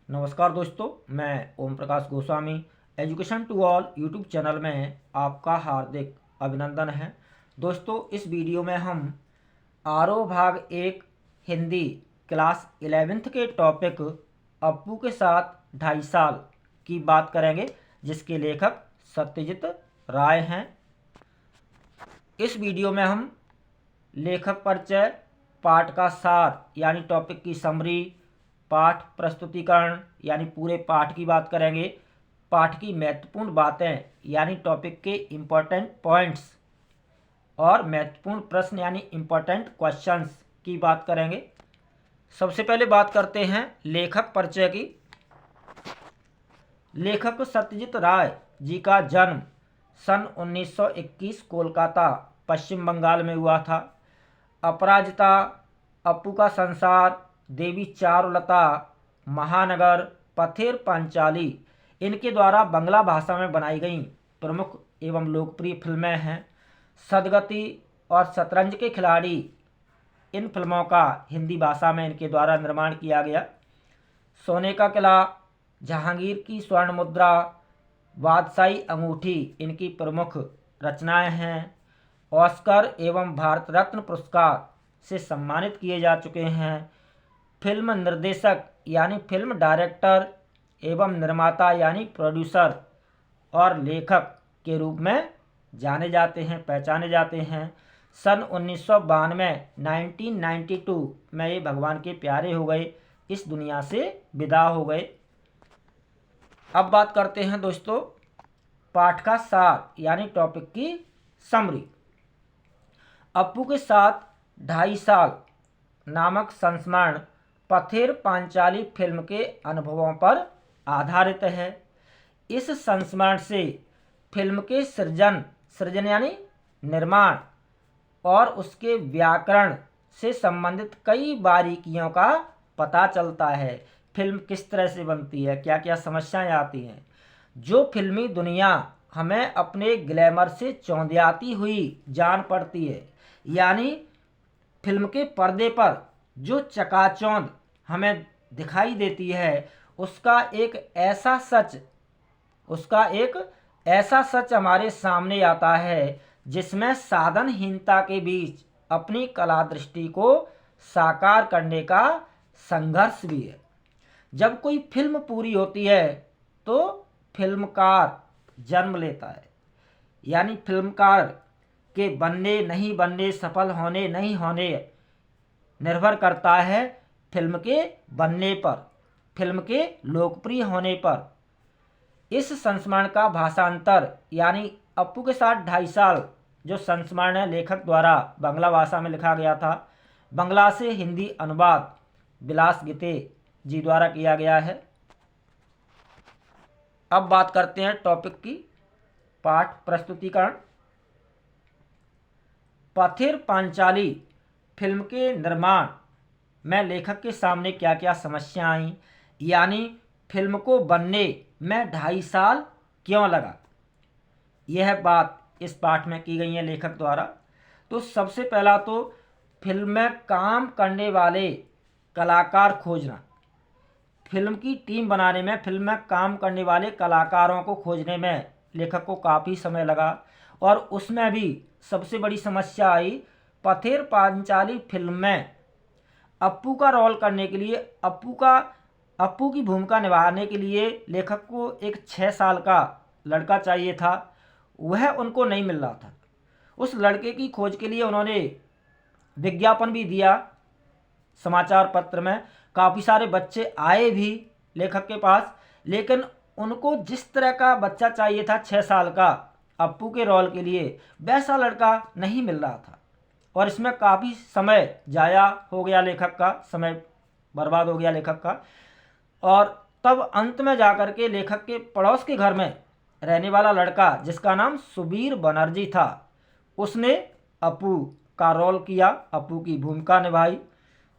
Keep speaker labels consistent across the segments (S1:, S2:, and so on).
S1: नमस्कार दोस्तों, मैं Om Prakash Goswami. Education to all YouTube channel में आपका हार्दिक अभिनंदन है। दोस्तों, इस वीडियो में हम आरो भाग 1 हिंदी क्लास 11th के टॉपिक अप्पू के साथ 2.5 साल की बात करेंगे, जिसके लेखक सत्यजीत राय हैं। इस वीडियो में हम लेखक परिचय, पाठ का सार यानी टॉपिक की समरी, पाठ प्रस्तुतिकरण यानी पूरे पाठ की बात करेंगे, पाठ की महत्वपूर्ण बातें यानी टॉपिक के इम्पोर्टेंट पॉइंट्स और महत्वपूर्ण प्रश्न यानी इम्पोर्टेंट क्वेश्चंस की बात करेंगे। सबसे पहले बात करते हैं लेखक परिचय की। लेखक सत्यजीत राय जी का जन्म सन 1921 कोलकाता पश्चिम बंगाल में हुआ था। अपराजिता, अप्पू का संसार, देवी चारुलता, महानगर, पथेर पांचाली इनके द्वारा बांग्ला भाषा में बनाई गई प्रमुख एवं लोकप्रिय फिल्में हैं। सदगति और शतरंज के खिलाड़ी इन फिल्मों का हिंदी भाषा में इनके द्वारा निर्माण किया गया। सोने का किला, जहांगीर की स्वर्ण मुद्रा, बादशाही अंगूठी इनकी प्रमुख रचनाएं हैं। ऑस्कर एवं भारत रत्न पुरस्कार से सम्मानित किए जा चुके हैं। फिल्म निर्देशक यानी फिल्म डायरेक्टर एवं निर्माता यानी प्रोड्यूसर और लेखक के रूप में जाने जाते हैं, पहचाने जाते हैं। सन 1992 1992 में ये भगवान के प्यारे हो गए, इस दुनिया से विदा हो गए। अब बात करते हैं दोस्तों पाठ का सार यानी टॉपिक की समरी। अप्पू के साथ 2.5 साल नामक संस्मरण पथेर पांचाली फिल्म के अनुभवों पर आधारित है। इस संस्मरण से फिल्म के सृजन यानी निर्माण और उसके व्याकरण से संबंधित कई बारीकियों का पता चलता है। फिल्म किस तरह से बनती है, क्या क्या समस्याएं आती हैं, जो फिल्मी दुनिया हमें अपने ग्लैमर से चौंधियाती हुई जान पड़ती है। यानी फिल्म के पर्दे पर जो चकाचौंध हमें दिखाई देती है, उसका एक ऐसा सच हमारे सामने आता है जिसमें साधनहीनता के बीच अपनी कला दृष्टि को साकार करने का संघर्ष भी है। जब कोई फिल्म पूरी होती है तो फिल्मकार जन्म लेता है। यानी फिल्मकार के बनने नहीं बनने, सफल होने नहीं होने निर्भर करता है फिल्म के बनने पर, फिल्म के लोकप्रिय होने पर। इस संस्मरण का भाषांतर यानी अप्पू के साथ 2.5 साल जो संस्मरण है लेखक द्वारा बांग्ला भाषा में लिखा गया था, बांग्ला से हिंदी अनुवाद विलास गीते जी द्वारा किया गया है। अब बात करते हैं टॉपिक की पाठ प्रस्तुतिकरण। पथेर पांचाली फिल्म के निर्माण में लेखक के सामने क्या क्या समस्या आई, यानी फिल्म को बनने में 2.5 साल क्यों लगा, यह बात इस पाठ में की गई है लेखक द्वारा। तो सबसे पहला तो फिल्म में काम करने वाले कलाकार खोजना। फिल्म की टीम बनाने में, फिल्म में काम करने वाले कलाकारों को खोजने में लेखक को काफ़ी समय लगा। और उसमें भी सबसे बड़ी समस्या आई पथेर पांचाली फिल्म में अप्पू का रोल करने के लिए, अप्पू की भूमिका निभाने के लिए लेखक को एक 6 साल का लड़का चाहिए था। वह उनको नहीं मिल रहा था। उस लड़के की खोज के लिए उन्होंने विज्ञापन भी दिया समाचार पत्र में। काफ़ी सारे बच्चे आए भी लेखक के पास, लेकिन उनको जिस तरह का बच्चा चाहिए था 6 साल का अप्पू के रोल के लिए, वैसा लड़का नहीं मिल रहा था। और इसमें काफ़ी समय जाया हो गया, लेखक का समय बर्बाद हो गया लेखक का। और तब अंत में जाकर के लेखक के पड़ोस के घर में रहने वाला लड़का जिसका नाम सुबीर बनर्जी था, उसने अप्पू का रोल किया, अप्पू की भूमिका निभाई।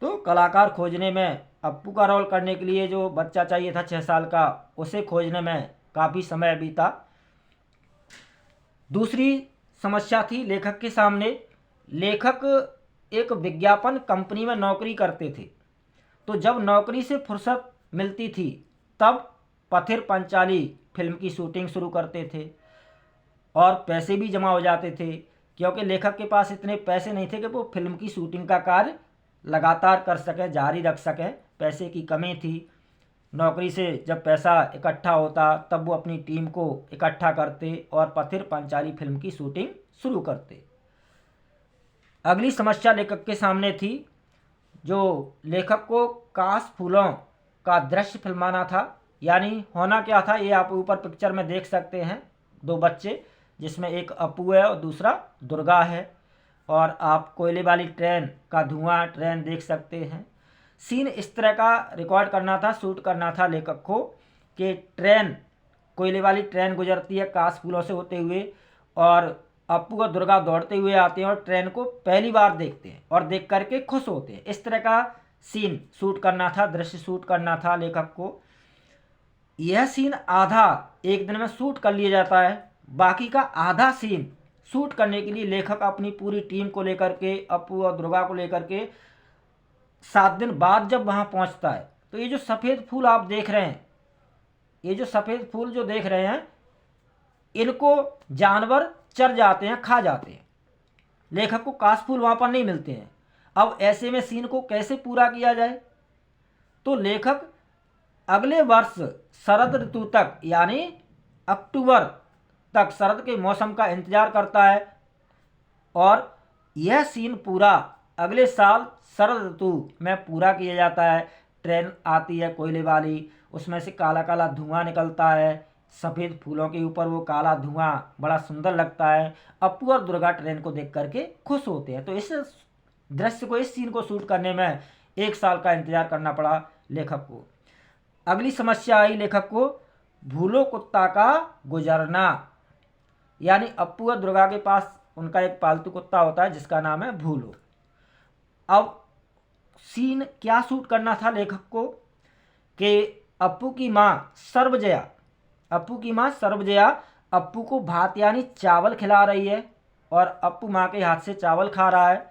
S1: तो कलाकार खोजने में, अप्पू का रोल करने के लिए जो बच्चा चाहिए था 6 साल का, उसे खोजने में काफ़ी समय बीता। दूसरी समस्या थी लेखक के सामने। लेखक एक विज्ञापन कंपनी में नौकरी करते थे, तो जब नौकरी से फुर्सत मिलती थी तब पथिर पंचाली फिल्म की शूटिंग शुरू करते थे और पैसे भी जमा हो जाते थे, क्योंकि लेखक के पास इतने पैसे नहीं थे कि वो फिल्म की शूटिंग का कार्य लगातार कर सके, जारी रख सके। पैसे की कमी थी। नौकरी से जब पैसा इकट्ठा होता तब वो अपनी टीम को इकट्ठा करते और पथिर पंचाली फिल्म की शूटिंग शुरू करते। अगली समस्या लेखक के सामने थी। जो लेखक को काश फूलों का दृश्य फिल्माना था। यानी होना क्या था, ये आप ऊपर पिक्चर में देख सकते हैं। दो बच्चे, जिसमें एक अपू है और दूसरा दुर्गा है, और आप कोयले वाली ट्रेन का धुआं ट्रेन देख सकते हैं। सीन इस तरह का रिकॉर्ड करना था, शूट करना था लेखक को कि ट्रेन, कोयले वाली ट्रेन गुजरती है काश फूलों से होते हुए, और अप्पू और दुर्गा दौड़ते हुए आते हैं और ट्रेन को पहली बार देखते हैं और देख करके खुश होते हैं। इस तरह का सीन शूट करना था, दृश्य शूट करना था लेखक को। यह सीन आधा एक दिन में शूट कर लिया जाता है। बाकी का आधा सीन शूट करने के लिए लेखक अपनी पूरी टीम को लेकर के, अप्पू और दुर्गा को लेकर के 7 दिन बाद जब वहाँ पहुँचता है, तो ये जो सफ़ेद फूल आप देख रहे हैं, ये जो सफ़ेद फूल जो देख रहे हैं, इनको जानवर चर जाते हैं, खा जाते हैं। लेखक को काश फूल वहाँ पर नहीं मिलते हैं। अब ऐसे में सीन को कैसे पूरा किया जाए? तो लेखक अगले वर्ष शरद ऋतु तक, यानी अक्टूबर तक शरद के मौसम का इंतजार करता है और यह सीन पूरा अगले साल शरद ऋतु में पूरा किया जाता है। ट्रेन आती है कोयले वाली, उसमें से काला काला धुआं निकलता है, सफ़ेद फूलों के ऊपर वो काला धुआं बड़ा सुंदर लगता है। अप्पू और दुर्गा ट्रेन को देख करके खुश होते हैं। तो इस दृश्य को, इस सीन को शूट करने में 1 साल का इंतजार करना पड़ा लेखक को। अगली समस्या आई लेखक को, भूलो कुत्ता का गुजरना। यानी अप्पू और दुर्गा के पास उनका एक पालतू कुत्ता होता है जिसका नाम है भूलो। अब सीन क्या शूट करना था लेखक को कि अप्पू की माँ सर्वजया, अप्पू को भात यानी चावल खिला रही है और अप्पू माँ के हाथ से चावल खा रहा है।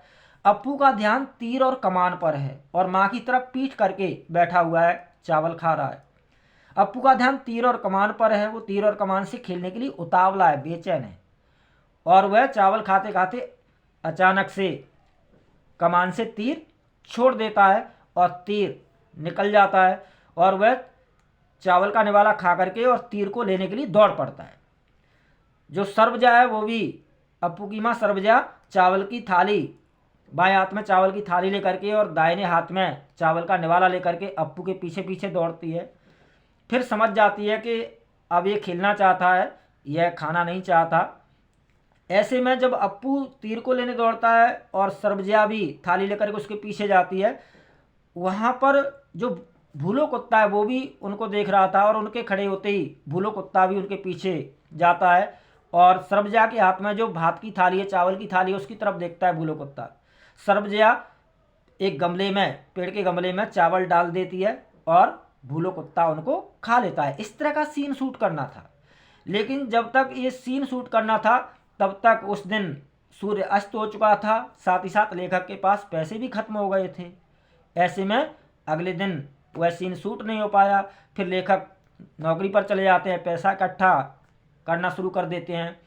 S1: अप्पू का ध्यान तीर और कमान पर है और माँ की तरफ पीठ करके बैठा हुआ है, चावल खा रहा है। अप्पू का ध्यान तीर और कमान पर है, वो तीर और कमान से खेलने के लिए उतावला है, बेचैन है, और वह चावल खाते खाते अचानक से कमान से तीर छोड़ देता है और तीर निकल जाता है और वह चावल का निवाला खा करके और तीर को लेने के लिए दौड़ पड़ता है। जो सर्वजा है वो भी, अप्पू की माँ सर्वजा, चावल की थाली, बाएं हाथ में चावल की थाली लेकर के और दाहिने हाथ में चावल का निवाला लेकर के अप्पू के पीछे पीछे दौड़ती है। फिर समझ जाती है कि अब ये खेलना चाहता है, यह खाना नहीं चाहता। ऐसे में जब अप्पू तीर को लेने दौड़ता है और सर्वजा भी थाली लेकर के उसके पीछे जाती है, वहाँ पर जो भूलो कुत्ता है वो भी उनको देख रहा था और उनके खड़े होते ही भूलो कुत्ता भी उनके पीछे जाता है और सर्वजा के हाथ में जो भात की थाली है, चावल की थाली है, उसकी तरफ देखता है भूलो कुत्ता। सर्वजा एक गमले में, पेड़ के गमले में चावल डाल देती है और भूलो कुत्ता उनको खा लेता है। इस तरह का सीन शूट करना था। लेकिन जब तक ये सीन शूट करना था तब तक उस दिन सूर्य अस्त हो चुका था, साथ ही साथ लेखक के पास पैसे भी खत्म हो गए थे। ऐसे में अगले दिन वह सीन शूट नहीं हो पाया। फिर लेखक नौकरी पर चले जाते हैं, पैसा इकट्ठा करना शुरू कर देते हैं।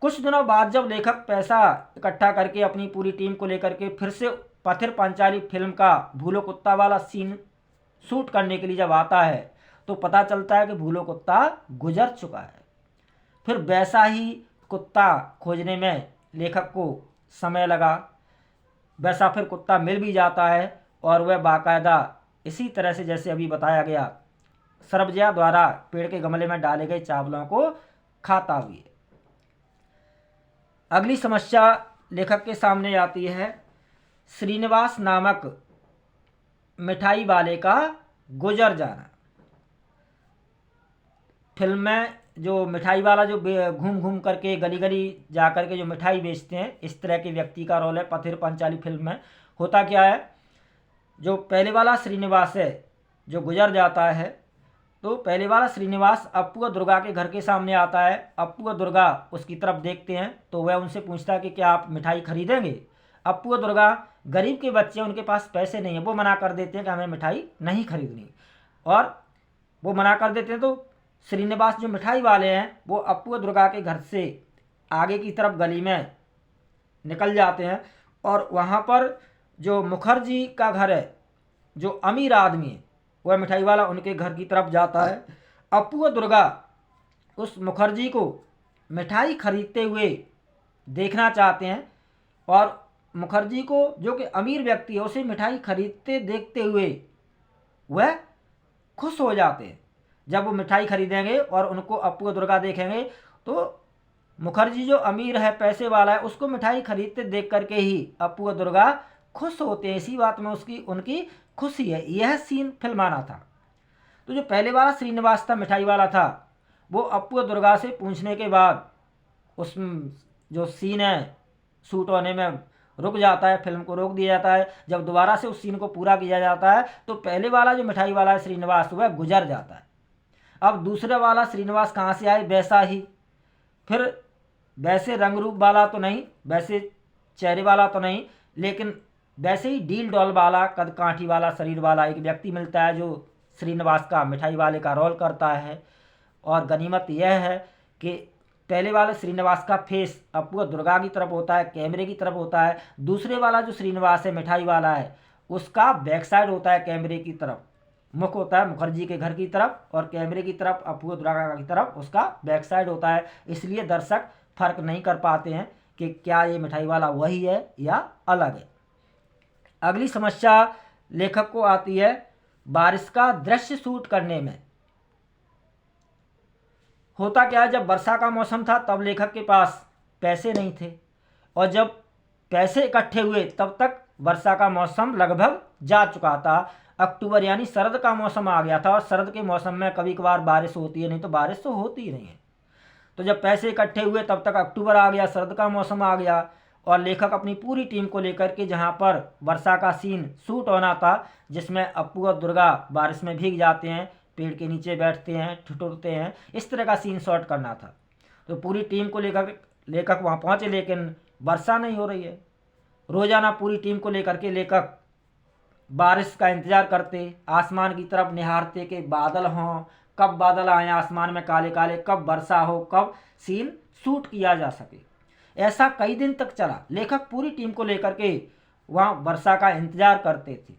S1: कुछ दिनों बाद जब लेखक पैसा इकट्ठा करके अपनी पूरी टीम को लेकर के फिर से पथिर पंचाली फिल्म का भूलो कुत्ता वाला सीन शूट करने के लिए जब आता है तो पता चलता है कि भूलो कुत्ता गुजर चुका है। फिर वैसा ही कुत्ता खोजने में लेखक को समय लगा। वैसा फिर कुत्ता मिल भी जाता है और वह बाकायदा इसी तरह से जैसे अभी बताया गया सर्वजया द्वारा पेड़ के गमले में डाले गए चावलों को खाता भी है। अगली समस्या लेखक के सामने आती है, श्रीनिवास नामक मिठाई वाले का गुजर जाना। फिल्म में जो मिठाई वाला जो घूम घूम करके गली गली जा करके जो मिठाई बेचते हैं, इस तरह के व्यक्ति का रोल है पथिर पंचाली फिल्म में। होता क्या है, जो पहले वाला श्रीनिवास है जो गुजर जाता है, तो पहले वाला श्रीनिवास अप्पू और दुर्गा के घर के सामने आता है। अप्पू और दुर्गा उसकी तरफ देखते हैं तो वह उनसे पूछता है कि क्या आप मिठाई खरीदेंगे। अप्पू और दुर्गा गरीब के बच्चे, उनके पास पैसे नहीं है, वो मना कर देते हैं कि हमें मिठाई नहीं खरीदनी। और वो मना कर देते हैं। तो श्रीनिवास जो मिठाई वाले हैं वो अप्पू और दुर्गा के घर से आगे की तरफ गली में निकल जाते हैं और वहाँ पर जो मुखर्जी का घर है, जो अमीर आदमी है, वह मिठाई वाला उनके घर की तरफ जाता है। अप्पू और दुर्गा उस मुखर्जी को मिठाई खरीदते हुए देखना चाहते हैं और मुखर्जी को, जो कि अमीर व्यक्ति है, उसे मिठाई खरीदते देखते हुए वह खुश हो जाते हैं। जब वो मिठाई खरीदेंगे और उनको अप्पू और दुर्गा देखेंगे तो मुखर्जी जो अमीर है, पैसे वाला है, उसको मिठाई खरीदते देख करके ही अप्पू और दुर्गा खुश होते हैं। इसी बात में उसकी उनकी खुशी है। यह सीन फिल्माना था। तो जो पहले वाला श्रीनिवास था, मिठाई वाला था, वो अप्पू और दुर्गा से पूछने के बाद उस जो सीन है शूट होने में रुक जाता है, फिल्म को रोक दिया जाता है। जब दोबारा से उस सीन को पूरा किया जाता है तो पहले वाला जो मिठाई वाला है श्रीनिवास, वह गुजर जाता है। अब दूसरे वाला श्रीनिवास कहाँ से आए? वैसा ही, फिर वैसे रंग रूप वाला तो नहीं, वैसे चेहरे वाला तो नहीं, लेकिन वैसे ही डील डॉल वाला, कद काठी वाला, शरीर वाला एक व्यक्ति मिलता है जो श्रीनिवास का, मिठाई वाले का रोल करता है। और गनीमत यह है कि पहले वाले श्रीनिवास का फेस अप्पू और दुर्गा की तरफ होता है, कैमरे की तरफ होता है। दूसरे वाला जो श्रीनिवास है, मिठाई वाला है, उसका बैक साइड होता है, कैमरे की तरफ मुख होता है मुखर्जी के घर की तरफ, और कैमरे की तरफ अप्पू और दुर्गा की तरफ उसका बैक साइड होता है। इसलिए दर्शक फर्क नहीं कर पाते हैं कि क्या ये मिठाई वाला वही है या अलग है। अगली समस्या लेखक को आती है बारिश का दृश्य शूट करने में। होता क्या है, जब वर्षा का मौसम था तब लेखक के पास पैसे नहीं थे, और जब पैसे इकट्ठे हुए तब तक वर्षा का मौसम लगभग जा चुका था। अक्टूबर यानी शरद का मौसम आ गया था, और शरद के मौसम में कभी कभार बारिश होती है, नहीं तो बारिश तो होती ही नहीं है। तो जब पैसे इकट्ठे हुए तब तक अक्टूबर आ गया, शरद का मौसम आ गया, और लेखक अपनी पूरी टीम को लेकर के जहाँ पर वर्षा का सीन शूट होना था, जिसमें अप्पू और दुर्गा बारिश में भीग जाते हैं, पेड़ के नीचे बैठते हैं, ठिठुरते हैं, इस तरह का सीन शॉट करना था। तो पूरी टीम को लेकर लेखक वहाँ पहुँचे, लेकिन वर्षा नहीं हो रही है। रोजाना पूरी टीम को लेकर के लेखक बारिश का इंतजार करते, आसमान की तरफ निहारते कि बादल हों, कब बादल आए आसमान में काले काले, कब वर्षा हो, कब सीन शूट किया जा सके। ऐसा कई दिन तक चला। लेखक पूरी टीम को लेकर के वहाँ वर्षा का इंतजार करते थे,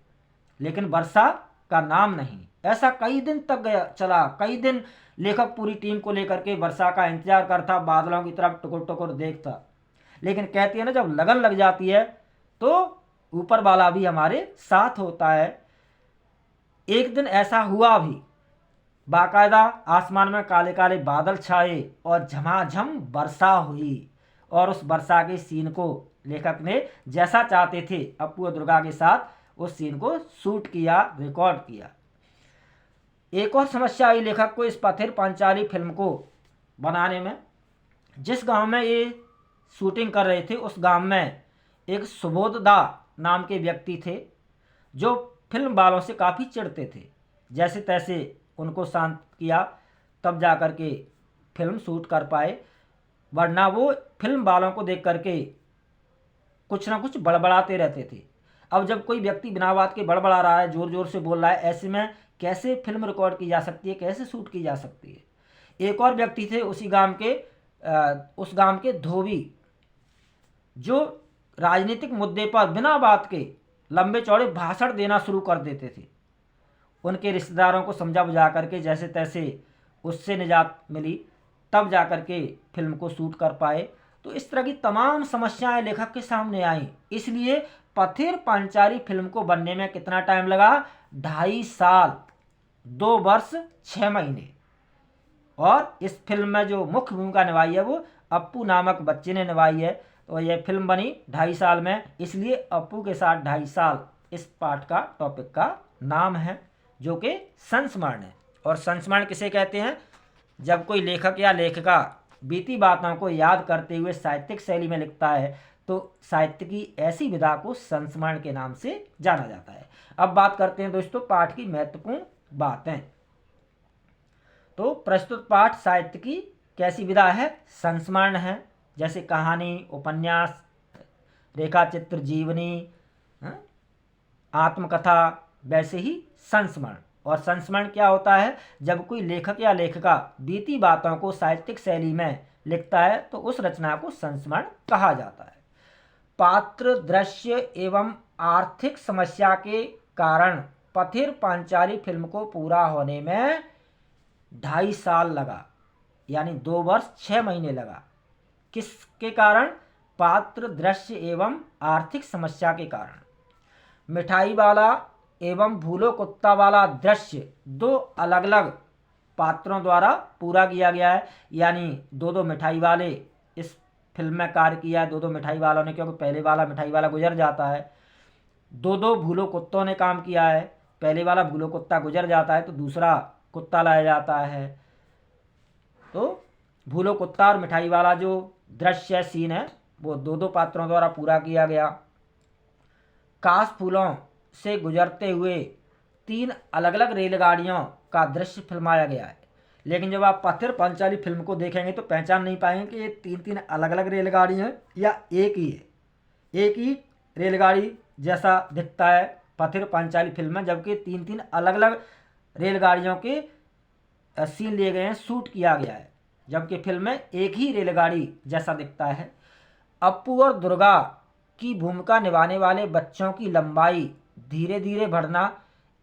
S1: लेकिन वर्षा का नाम नहीं। ऐसा कई दिन तक गया चला, कई दिन लेखक पूरी टीम को लेकर के वर्षा का इंतजार करता, बादलों की तरफ टुकुर टुकुर देखता। लेकिन कहते हैं ना, जब लगन लग जाती है तो ऊपर वाला भी हमारे साथ होता है। एक दिन ऐसा हुआ भी, बाकायदा आसमान में काले काले बादल छाए और झमाझम वर्षा हुई, और उस वर्षा के सीन को लेखक ने जैसा चाहते थे अप्पू और दुर्गा के साथ उस सीन को शूट किया, रिकॉर्ड किया। एक और समस्या आई लेखक को इस पथिर पांचाली फिल्म को बनाने में। जिस गांव में ये शूटिंग कर रहे थे उस गांव में एक सुबोध दा नाम के व्यक्ति थे, जो फिल्म वालों से काफ़ी चिढ़ते थे। जैसे तैसे उनको शांत किया तब जा कर के फिल्म शूट कर पाए, वरना वो फिल्म वालों को देख करके कुछ ना कुछ बड़बड़ाते रहते थे। अब जब कोई व्यक्ति बिना बात के बड़बड़ा रहा है, ज़ोर ज़ोर से बोल रहा है, ऐसे में कैसे फिल्म रिकॉर्ड की जा सकती है, कैसे शूट की जा सकती है। एक और व्यक्ति थे उसी गांव के, उस गांव के धोबी, जो राजनीतिक मुद्दे पर बिना बात के लंबे चौड़े भाषण देना शुरू कर देते थे। उनके रिश्तेदारों को समझा बुझा करके जैसे तैसे उससे निजात मिली, तब जा कर के फिल्म को शूट कर पाए। तो इस तरह की तमाम समस्याएं लेखक के सामने आई। इसलिए पथिर पांचाली फिल्म को बनने में कितना टाइम लगा? 2.5 साल, 2 वर्ष 6 महीने। और इस फिल्म में जो मुख्य भूमिका निभाई है वो अप्पू नामक बच्चे ने निभाई है। तो यह फिल्म बनी 2.5 साल में, इसलिए अप्पू के साथ 2.5 साल इस पाठ का, टॉपिक का नाम है, जो कि संस्मरण है। और संस्मरण किसे कहते हैं? जब कोई लेखक या लेखिका बीती बातों को याद करते हुए साहित्यिक शैली में लिखता है तो साहित्य की ऐसी विधा को संस्मरण के नाम से जाना जाता है। अब बात करते हैं दोस्तों पाठ की महत्वपूर्ण बातें। तो प्रस्तुत पाठ साहित्य की कैसी विधा है? संस्मरण है। जैसे कहानी, उपन्यास, रेखाचित्र, जीवनी, आत्मकथा, वैसे ही संस्मरण। और संस्मरण क्या होता है? जब कोई लेखक या लेखिका बीती बातों को साहित्यिक शैली में लिखता है तो उस रचना को संस्मरण कहा जाता है। पात्र, दृश्य एवं आर्थिक समस्या के कारण पथिर पांचाली फिल्म को पूरा होने में 2.5 साल लगा, यानी 2 वर्ष 6 महीने लगा। किसके कारण? पात्र, दृश्य एवं आर्थिक समस्या के कारण। मिठाई वाला एवं भूलो कुत्ता वाला दृश्य 2 अलग अलग पात्रों द्वारा पूरा किया गया है, यानी 2 मिठाई वाले इस फिल्म में कार्य किया है, 2 मिठाई वालों ने, क्योंकि पहले वाला मिठाई वाला गुजर जाता है। 2 भूलो कुत्तों ने काम किया है, पहले वाला भूलो कुत्ता गुजर जाता है तो दूसरा कुत्ता लाया जाता है। तो भूलो कुत्ता और मिठाई वाला जो दृश्य सीन है वो 2 पात्रों द्वारा पूरा किया गया। काश फूलों से गुजरते हुए 3 अलग अलग रेलगाड़ियों का दृश्य फिल्माया गया है, लेकिन जब आप पथिर पांचाली फिल्म को देखेंगे तो पहचान नहीं पाएंगे कि ये 3 अलग अलग रेलगाड़ी हैं या एक ही है। एक ही रेलगाड़ी जैसा दिखता है पथिर पांचाली फिल्म में, जबकि 3 अलग अलग रेलगाड़ियों के सीन लिए गए हैं, शूट किया गया है, जबकि फिल्म में एक ही रेलगाड़ी जैसा दिखता है। अप्पू और दुर्गा की भूमिका निभाने वाले बच्चों की लंबाई धीरे धीरे बढ़ना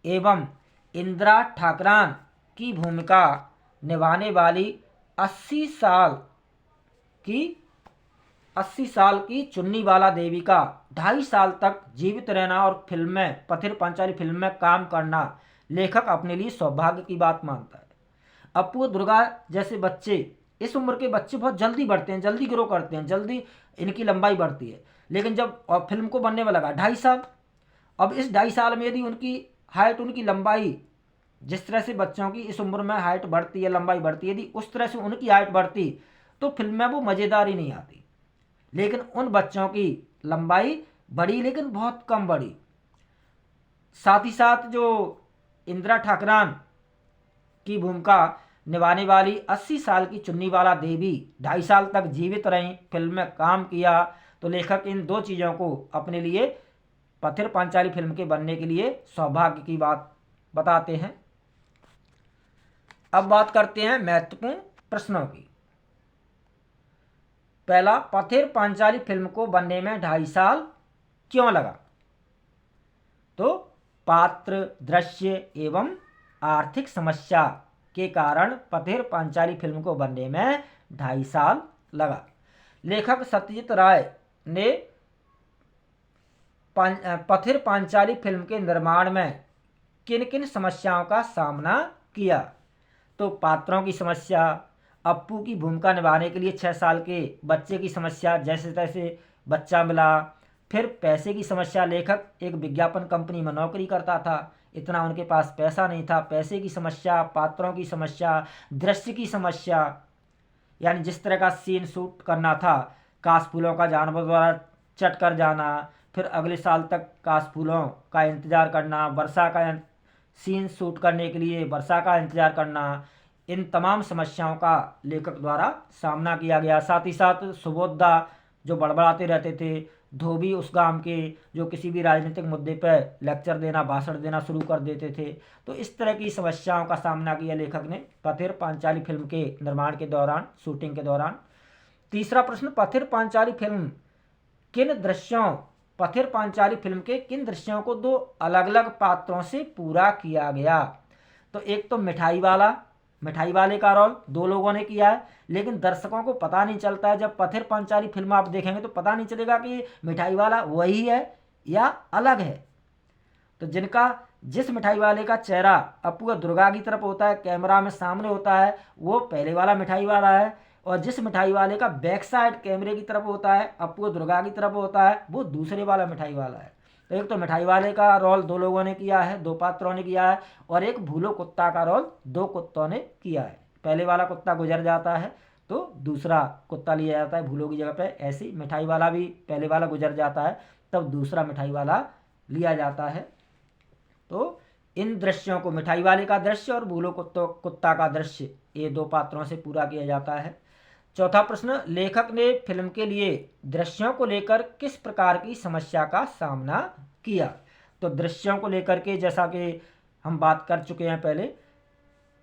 S1: एवं इंदिरा ठाकरान की भूमिका निभाने वाली 80 साल की चुन्नीवाला देवी का 2.5 साल तक जीवित रहना और फिल्म में पथिर पांचाली फिल्म में काम करना लेखक अपने लिए सौभाग्य की बात मानता है। अप्पू और दुर्गा जैसे बच्चे, इस उम्र के बच्चे बहुत जल्दी बढ़ते हैं, जल्दी ग्रो करते हैं, जल्दी इनकी लंबाई बढ़ती है, लेकिन जब फिल्म को बनने में लगा 2.5 साल, अब इस 2.5 साल में यदि उनकी हाइट, उनकी लंबाई, जिस तरह से बच्चों की इस उम्र में हाइट बढ़ती है, लंबाई बढ़ती है, यदि उस तरह से उनकी हाइट बढ़ती तो फिल्म में वो मज़ेदार ही नहीं आती। लेकिन उन बच्चों की लंबाई बढ़ी लेकिन बहुत कम बढ़ी। साथ ही साथ जो इंदिरा ठाकरान की भूमिका निभाने वाली 80 साल की चुन्नीवाला देवी 2.5 साल तक जीवित रहीं, फिल्म में काम किया, तो लेखक इन 2 चीज़ों को अपने लिए पथिर पांचाली फिल्म के बनने के लिए सौभाग्य की बात बताते हैं। अब बात करते हैं महत्वपूर्ण प्रश्नों की। पहला, पथिर पांचाली फिल्म को बनने में 2.5 साल क्यों लगा? तो पात्र, दृश्य एवं आर्थिक समस्या के कारण पथिर पांचाली फिल्म को बनने में 2.5 साल लगा। लेखक सत्यजीत राय ने पथिर पांचाली फिल्म के निर्माण में किन किन समस्याओं का सामना किया? तो पात्रों की समस्या, अप्पू की भूमिका निभाने के लिए 6 साल के बच्चे की समस्या, जैसे तैसे बच्चा मिला। फिर पैसे की समस्या, लेखक एक विज्ञापन कंपनी में नौकरी करता था, इतना उनके पास पैसा नहीं था, पैसे की समस्या, पात्रों की समस्या, दृश्य की समस्या, यानी जिस तरह का सीन शूट करना था, काशफूलों का जानवर द्वारा चट कर जाना, फिर अगले साल तक काशफूलों का इंतज़ार करना, वर्षा का सीन शूट करने के लिए वर्षा का इंतज़ार करना, इन तमाम समस्याओं का लेखक द्वारा सामना किया गया। साथ ही साथ सुबोधा जो बड़बड़ाते रहते थे, धोबी उस गांव के जो किसी भी राजनीतिक मुद्दे पर लेक्चर देना, भाषण देना शुरू कर देते थे, तो इस तरह की समस्याओं का सामना किया लेखक ने पथिर पांचाली फिल्म के निर्माण के दौरान, शूटिंग के दौरान। तीसरा प्रश्न, पथिर पांचाली फिल्म किन दृश्यों, पथिर पांचाली फिल्म के किन दृश्यों को 2 अलग अलग पात्रों से पूरा किया गया? तो एक तो मिठाई वाले का रोल 2 लोगों ने किया है, लेकिन दर्शकों को पता नहीं चलता है। जब पथिर पांचाली फिल्म आप देखेंगे तो पता नहीं चलेगा कि मिठाई वाला वही है या अलग है। तो जिस मिठाई वाले का चेहरा अप्पू और दुर्गा की तरफ होता है, कैमरा में सामने होता है, वो पहले वाला मिठाई वाला है, और जिस मिठाई वाले का बैक साइड कैमरे की तरफ होता है, अप्पू और दुर्गा की तरफ होता है, वो दूसरे वाला मिठाई वाला है। तो एक तो मिठाई वाले का रोल 2 लोगों ने किया है, 2 पात्रों ने किया है, और एक भूलो कुत्ता का रोल 2 कुत्तों ने किया है। पहले वाला कुत्ता गुजर जाता है तो दूसरा कुत्ता लिया जाता है भूलो की जगह पे। ऐसी मिठाई वाला भी पहले वाला गुजर जाता है तब दूसरा मिठाई वाला लिया जाता है। तो इन दृश्यों को, मिठाई वाले का दृश्य और भूलो कुत्ता का दृश्य, ये 2 पात्रों से पूरा किया जाता है। चौथा प्रश्न, लेखक ने फिल्म के लिए दृश्यों को लेकर किस प्रकार की समस्या का सामना किया? तो दृश्यों को लेकर के, जैसा कि हम बात कर चुके हैं पहले।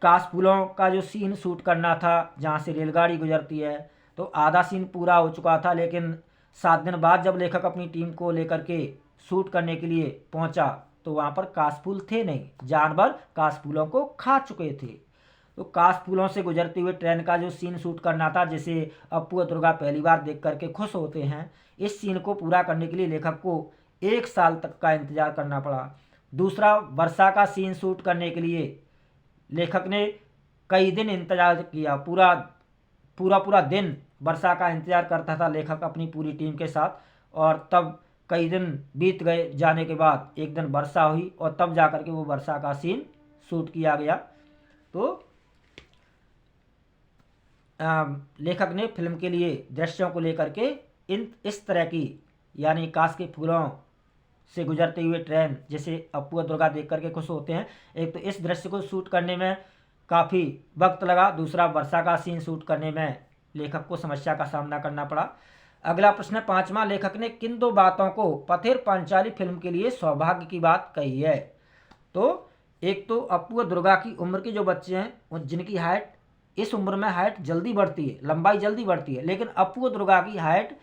S1: कासपुलों का जो सीन शूट करना था जहाँ से रेलगाड़ी गुजरती है, तो आधा सीन पूरा हो चुका था, लेकिन 7 दिन बाद जब लेखक अपनी टीम को लेकर के शूट करने के लिए पहुँचा तो वहाँ पर कासपुल थे नहीं, जानवर कासपुलों को खा चुके थे। तो कासपुलों से गुजरते हुए ट्रेन का जो सीन शूट करना था, जिसे अप्पू और दुर्गा पहली बार देख करके खुश होते हैं, इस सीन को पूरा करने के लिए लेखक को 1 साल तक का इंतजार करना पड़ा। दूसरा, वर्षा का सीन शूट करने के लिए लेखक ने कई दिन इंतजार किया। पूरा दिन वर्षा का इंतजार करता था लेखक अपनी पूरी टीम के साथ, और तब कई दिन बीत गए जाने के बाद एक दिन वर्षा हुई और तब जाकर के वो वर्षा का सीन शूट किया गया। तो लेखक ने फिल्म के लिए दृश्यों को लेकर के इस तरह की, यानी काश के फूलों से गुजरते हुए ट्रेन जिसे अप्पू और दुर्गा देख करके खुश होते हैं, एक तो इस दृश्य को शूट करने में काफ़ी वक्त लगा, दूसरा वर्षा का सीन शूट करने में लेखक को समस्या का सामना करना पड़ा। अगला प्रश्न है 5वां, लेखक ने किन 2 बातों को पथिर पांचाली फिल्म के लिए सौभाग्य की बात कही है? तो एक तो अप्पू और दुर्गा की उम्र के जो बच्चे हैं जिनकी हाइट, इस उम्र में हाइट जल्दी बढ़ती है, लंबाई जल्दी बढ़ती है, लेकिन अप्पू और दुर्गा की हाइट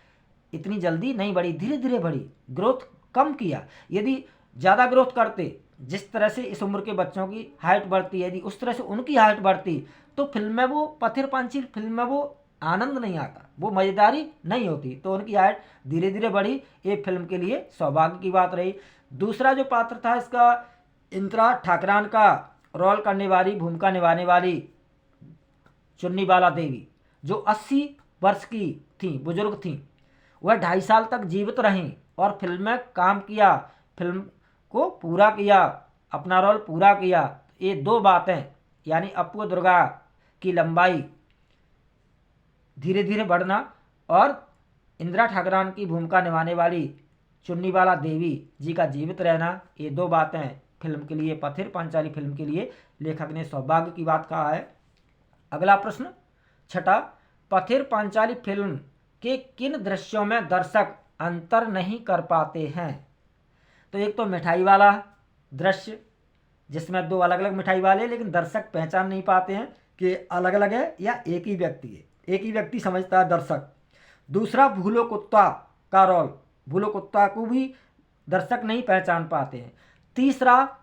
S1: इतनी जल्दी नहीं बढ़ी, धीरे धीरे बढ़ी, ग्रोथ कम किया। यदि ज़्यादा ग्रोथ करते, जिस तरह से इस उम्र के बच्चों की हाइट बढ़ती है, यदि उस तरह से उनकी हाइट बढ़ती, तो फिल्म में वो पथिर पांचाली फिल्म में वो आनंद नहीं आता, वो मज़ेदारी नहीं होती। तो उनकी हाइट धीरे धीरे बढ़ी, ये फिल्म के लिए सौभाग्य की बात रही। दूसरा जो पात्र था इसका, इंदिरा ठाकरान का रोल करने वाली, भूमिका निभाने वाली चुन्नीबाला देवी, जो 80 वर्ष की थी, बुजुर्ग थी, वह 2.5 साल तक जीवित रहीं और फिल्म में काम किया, फिल्म को पूरा किया, अपना रोल पूरा किया। ये 2 बातें, यानी अप्पू और दुर्गा की लंबाई धीरे धीरे बढ़ना और इंदिरा ठाकरान की भूमिका निभाने वाली चुन्नीबाला देवी जी का जीवित रहना, ये 2 बातें फिल्म के लिए, पथिर पांचाली फिल्म के लिए लेखक ने सौभाग्य की बात कहा है। अगला प्रश्न 6, पथिर पांचाली फिल्म के किन दृश्यों में दर्शक अंतर नहीं कर पाते हैं? तो एक तो मिठाई वाला दृश्य, जिसमें 2 अलग अलग मिठाई वाले, लेकिन दर्शक पहचान नहीं पाते हैं कि अलग अलग है या एक ही व्यक्ति है, एक ही व्यक्ति समझता है दर्शक। दूसरा, भूलो कुत्ता का रोल, भूलो कुत्ता को भी दर्शक नहीं पहचान पाते हैं। तीसरा,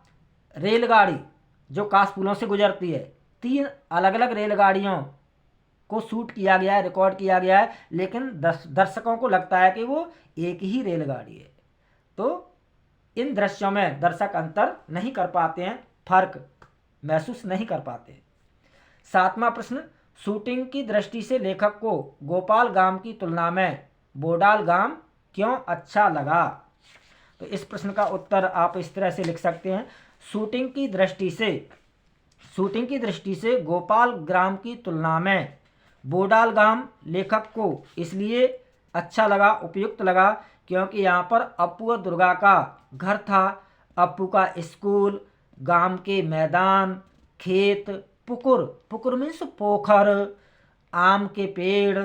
S1: रेलगाड़ी जो कासपुलों से गुजरती है, 3 अलग अलग रेलगाड़ियों को शूट किया गया है, रिकॉर्ड किया गया है, लेकिन दर्शकों को लगता है कि वो एक ही रेलगाड़ी है। तो इन दृश्यों में दर्शक अंतर नहीं कर पाते हैं, फर्क महसूस नहीं कर पाते। 7वां प्रश्न, शूटिंग की दृष्टि से लेखक को गोपाल गांव की तुलना में बोडाल गांव क्यों अच्छा लगा? तो इस प्रश्न का उत्तर आप इस तरह से लिख सकते हैं, शूटिंग की दृष्टि से गोपाल ग्राम की तुलना में बोडाल गांव लेखक को इसलिए अच्छा लगा, उपयुक्त लगा, क्योंकि यहाँ पर अप्पू और दुर्गा का घर था, अप्पू का स्कूल, गांव के मैदान, खेत, पुकुर मीन्स पोखर, आम के पेड़,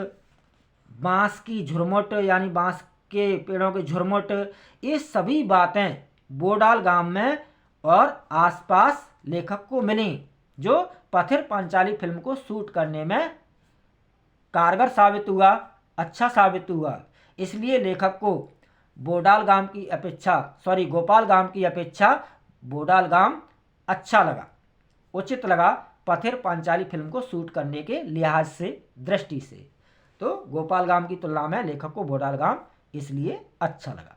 S1: बांस की झुरमुट यानी बांस के पेड़ों के झुरमुट, ये सभी बातें बोडाल गांव में और आसपास लेखक को मिली, जो पथिर पांचाली फिल्म को शूट करने में कारगर साबित हुआ, अच्छा साबित हुआ। इसलिए लेखक को गोपाल गांव की अपेक्षा बोडाल गांव अच्छा लगा, उचित लगा पथिर पांचाली फिल्म को शूट करने के लिहाज से, दृष्टि से। तो गोपाल गांव की तुलना में लेखक को बोडाल गांव इसलिए अच्छा लगा।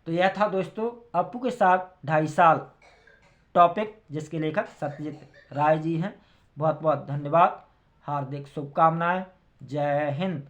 S1: तो यह था दोस्तों अप्पू के साथ 2.5 साल टॉपिक, जिसके लेखक सत्यजीत राय जी हैं। बहुत बहुत धन्यवाद, हार्दिक शुभकामनाएं। जय हिंद।